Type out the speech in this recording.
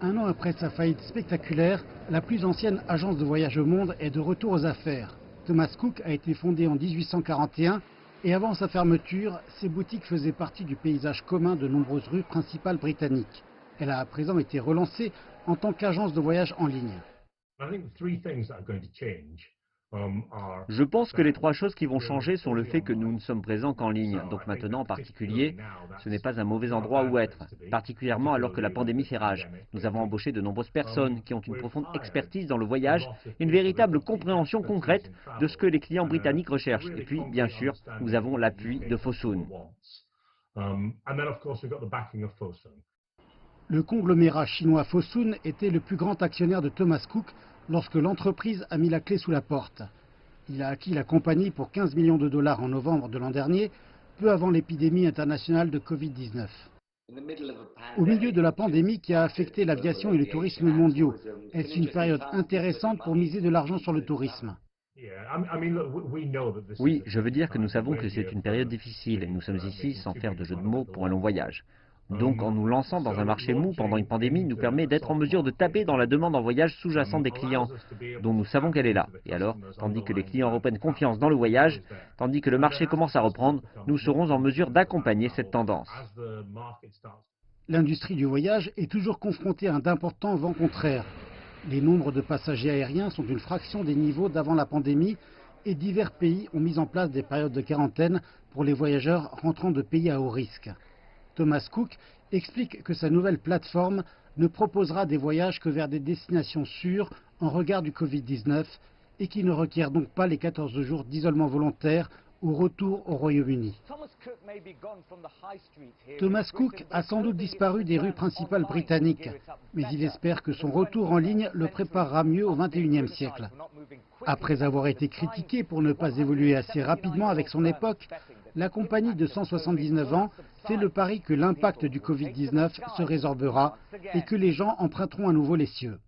Un an après sa faillite spectaculaire, la plus ancienne agence de voyage au monde est de retour aux affaires. Thomas Cook a été fondée en 1841 et avant sa fermeture, ses boutiques faisaient partie du paysage commun de nombreuses rues principales britanniques. Elle a à présent été relancée en tant qu'agence de voyage en ligne. Je pense que les trois choses qui vont changer sont le fait que nous ne sommes présents qu'en ligne. Donc maintenant, en particulier, ce n'est pas un mauvais endroit où être, particulièrement alors que la pandémie fait rage. Nous avons embauché de nombreuses personnes qui ont une profonde expertise dans le voyage, une véritable compréhension concrète de ce que les clients britanniques recherchent. Et puis, bien sûr, nous avons l'appui de Fosun. Le conglomérat chinois Fosun était le plus grand actionnaire de Thomas Cook lorsque l'entreprise a mis la clé sous la porte. Il a acquis la compagnie pour 15 millions de dollars en novembre de l'an dernier, peu avant l'épidémie internationale de Covid-19. Au milieu de la pandémie qui a affecté l'aviation et le tourisme mondiaux, est-ce une période intéressante pour miser de l'argent sur le tourisme? Oui, je veux dire que nous savons que c'est une période difficile et nous sommes ici sans faire de jeu de mots pour un long voyage. Donc en nous lançant dans un marché mou pendant une pandémie nous permet d'être en mesure de taper dans la demande en voyage sous-jacente des clients, dont nous savons qu'elle est là. Et alors, tandis que les clients reprennent confiance dans le voyage, tandis que le marché commence à reprendre, nous serons en mesure d'accompagner cette tendance. L'industrie du voyage est toujours confrontée à d'importants vents contraires. Les nombres de passagers aériens sont une fraction des niveaux d'avant la pandémie et divers pays ont mis en place des périodes de quarantaine pour les voyageurs rentrant de pays à haut risque. Thomas Cook explique que sa nouvelle plateforme ne proposera des voyages que vers des destinations sûres en regard du Covid-19 et qui ne requiert donc pas les 14 jours d'isolement volontaire au retour au Royaume-Uni. Thomas Cook a sans doute disparu des rues principales britanniques, mais il espère que son retour en ligne le préparera mieux au XXIe siècle. Après avoir été critiqué pour ne pas évoluer assez rapidement avec son époque, la compagnie de 179 ans fait le pari que l'impact du Covid-19 se résorbera et que les gens emprunteront à nouveau les cieux.